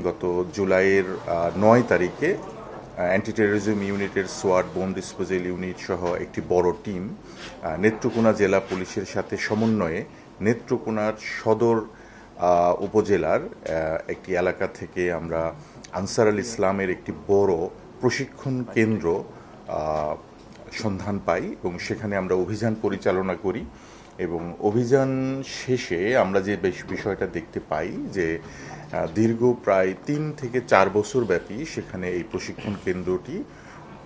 গত জুলাইয়ের ৯ তারিখে অ্যান্টি টেরোরিজম ইউনিটের সোয়াট বোম ডিসপোজাল ইউনিট সহ একটি বড় টিম নেত্রকোনা জেলা পুলিশের সাথে সমন্বয়ে নেত্রকোনার সদর উপজেলার একটি এলাকা থেকে আমরা আনসার আল ইসলামের একটি বড় প্রশিক্ষণ কেন্দ্র সন্ধান পাই এবং সেখানে আমরা অভিযান পরিচালনা করি। এবং অভিযান শেষে আমরা যে বিষয়টা দেখতে পাই যে দীর্ঘ প্রায় ৩ থেকে ৪ বছর ব্যাপী সেখানে এই প্রশিক্ষণ কেন্দ্রটি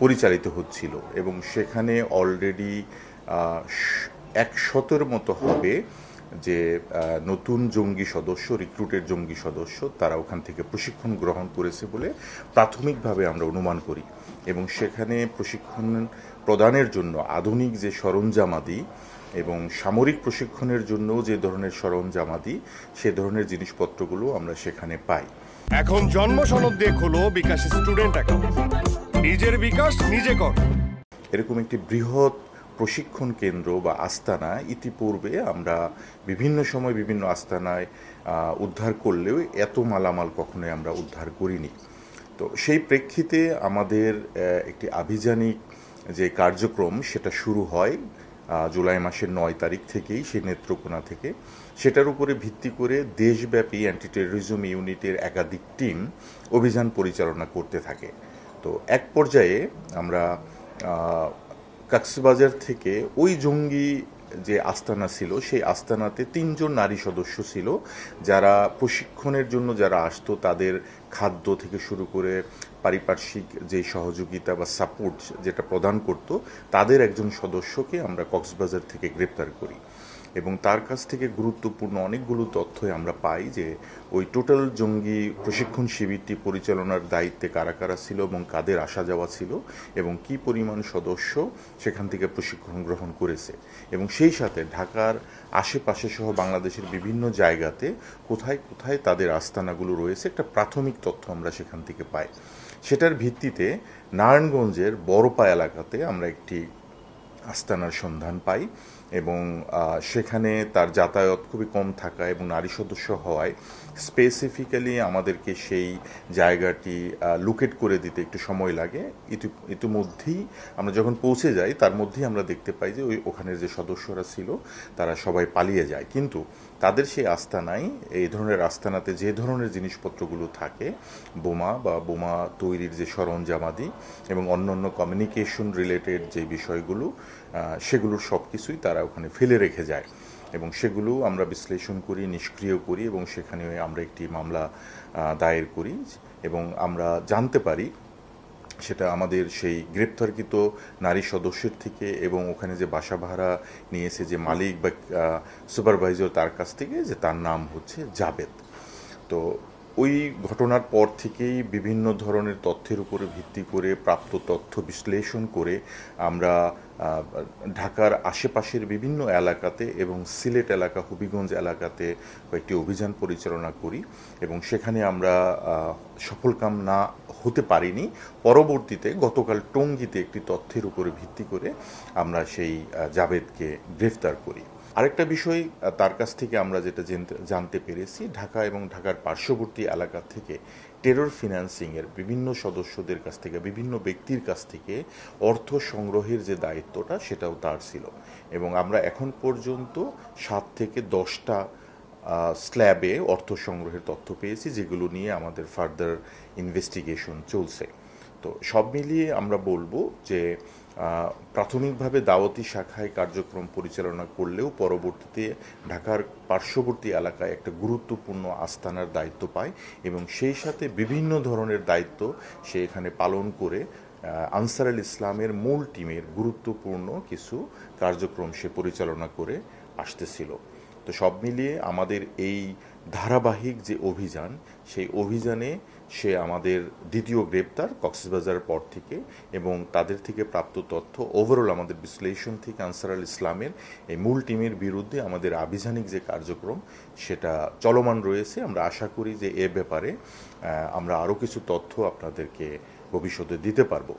পরিচালিত হচ্ছিল এবং সেখানে অলরেডি ১০০-র মতো হবে যে নতুন জঙ্গি সদস্য, রিক্রুটেড জঙ্গি সদস্য, তারা ওখান থেকে প্রশিক্ষণ গ্রহণ করেছে বলে প্রাথমিকভাবে আমরা অনুমান করি। এবং সেখানে প্রশিক্ষণ প্রদানের জন্য আধুনিক যে সরঞ্জামাদি এবং সামরিক প্রশিক্ষণের জন্য যে ধরনের সরঞ্জামাদি, সে ধরনের জিনিসপত্রগুলো আমরা সেখানে পাই। এখন জন্ম সনদ দিয়ে খোলো বিকাশ স্টুডেন্ট অ্যাকাউন্ট, নিজের বিকাশ নিজে কর। এরকম একটি বৃহৎ প্রশিক্ষণ কেন্দ্র বা আস্তানা ইতিপূর্বে আমরা বিভিন্ন সময় বিভিন্ন আস্তানায় উদ্ধার করলেও এত মালামাল কখনোই আমরা উদ্ধার করিনি। তো সেই প্রেক্ষিতে আমাদের একটি আভিযানিক যে কার্যক্রম সেটা শুরু হয় জুলাই মাসের ৯ তারিখ থেকেই, সেই নেত্রকোনা থেকে। সেটার উপরে ভিত্তি করে দেশব্যাপী অ্যান্টি টেরোরিজম ইউনিটের একাধিক টিম অভিযান পরিচালনা করতে থাকে। তো এক পর্যায়ে আমরা কক্সবাজার থেকে ওই জঙ্গি যে আস্তানা ছিল সেই আস্তানাতে ৩ জন নারী সদস্য ছিল, যারা প্রশিক্ষণের জন্য যারা আসতো তাদের খাদ্য থেকে শুরু করে পারিপার্শ্বিক যে সহযোগিতা বা সাপোর্ট যেটা প্রদান করত, তাদের একজন সদস্যকে আমরা কক্সবাজার থেকে গ্রেপ্তার করি। এবং তার কাছ থেকে গুরুত্বপূর্ণ অনেকগুলো তথ্যই আমরা পাই যে ওই টোটাল জঙ্গি প্রশিক্ষণ শিবিরটি পরিচালনার দায়িত্বে কারা কারা ছিল এবং কাদের আসা যাওয়া ছিল এবং কি পরিমাণ সদস্য সেখান থেকে প্রশিক্ষণ গ্রহণ করেছে, এবং সেই সাথে ঢাকার আশেপাশে সহ বাংলাদেশের বিভিন্ন জায়গাতে কোথায় কোথায় তাদের আস্তানাগুলো রয়েছে একটা প্রাথমিক তথ্য আমরা সেখান থেকে পাই। সেটার ভিত্তিতে নারায়ণগঞ্জের বড়পা এলাকাতে আমরা একটি আস্তানার সন্ধান পাই এবং সেখানে তার যাতায়াত খুবই কম থাকা এবং নারী সদস্য হওয়ায় স্পেসিফিক্যালি আমাদেরকে সেই জায়গাটি লোকেট করে দিতে একটু সময় লাগে। ইতিমধ্যেই আমরা যখন পৌঁছে যাই তার মধ্যেই আমরা দেখতে পাই যে ওখানের যে সদস্যরা ছিল তারা সবাই পালিয়ে যায়, কিন্তু তাদের সেই আস্তানায়, এই ধরনের আস্তানাতে যে ধরনের জিনিসপত্রগুলো থাকে, বোমা বা বোমা তৈরির যে সরঞ্জামাদি এবং অন্যান্য কমিউনিকেশন রিলেটেড যে বিষয়গুলো, সেগুলোর সব কিছুই তারা ওখানে ফেলে রেখে যায় এবং সেগুলো আমরা বিশ্লেষণ করি, নিষ্ক্রিয় করি এবং সেখানে আমরা একটি মামলা দায়ের করি এবং আমরা জানতে পারি সেটা আমাদের সেই গ্রেপ্তারকৃত নারী সদস্যের থেকে এবং ওখানে যে বাসা ভাড়া নিয়েছে যে মালিক বা সুপারভাইজার, তার কাছ থেকে, যে তার নাম হচ্ছে জাবেদ। তো ওই ঘটনার পর থেকেই বিভিন্ন ধরনের তথ্যের উপরে ভিত্তি করে প্রাপ্ত তথ্য বিশ্লেষণ করে আমরা ঢাকার আশেপাশের বিভিন্ন এলাকাতে এবং সিলেট এলাকা, হবিগঞ্জ এলাকাতে কয়েকটি অভিযান পরিচালনা করি এবং সেখানে আমরা সফলকাম না হতে পারিনি। পরবর্তীতে গতকাল টঙ্গীতে একটি তথ্যের উপরে ভিত্তি করে আমরা সেই জাবেদকে গ্রেফতার করি। আরেকটা বিষয় তার কাছ থেকে আমরা যেটা জানতে পেরেছি, ঢাকা এবং ঢাকার পার্শ্ববর্তী এলাকা থেকে টেরর ফিন্যান্সিংয়ের বিভিন্ন সদস্যদের কাছ থেকে, বিভিন্ন ব্যক্তির কাছ থেকে অর্থ সংগ্রহের যে দায়িত্বটা সেটাও তার ছিল এবং আমরা এখন পর্যন্ত 7 থেকে 10টা স্ল্যাবে অর্থ সংগ্রহের তথ্য পেয়েছি, যেগুলো নিয়ে আমাদের ফার্দার ইনভেস্টিগেশন চলছে। তো সব মিলিয়ে আমরা বলবো যে প্রাথমিকভাবে দাওয়াতি শাখায় কার্যক্রম পরিচালনা করলেও পরবর্তীতে ঢাকার পার্শ্ববর্তী এলাকায় একটা গুরুত্বপূর্ণ আস্তানার দায়িত্ব পায় এবং সেই সাথে বিভিন্ন ধরনের দায়িত্ব সে এখানে পালন করে আনসার আল ইসলামের মূল টিমের গুরুত্বপূর্ণ কিছু কার্যক্রম সে পরিচালনা করে আসতেছিল। তো সব মিলিয়ে আমাদের এই ধারাবাহিক যে অভিযান, সেই অভিযানে সে আমাদের দ্বিতীয় গ্রেপ্তার কক্সবাজারের পর থেকে, এবং তাদের থেকে প্রাপ্ত তথ্য ওভারঅল আমাদের বিশ্লেষণ থেকে আনসার আল ইসলামের এই মূল টিমের বিরুদ্ধে আমাদের আভিযানিক যে কার্যক্রম সেটা চলমান রয়েছে। আমরা আশা করি যে এ ব্যাপারে আমরা আরও কিছু তথ্য আপনাদেরকে ভবিষ্যতে দিতে পারবো।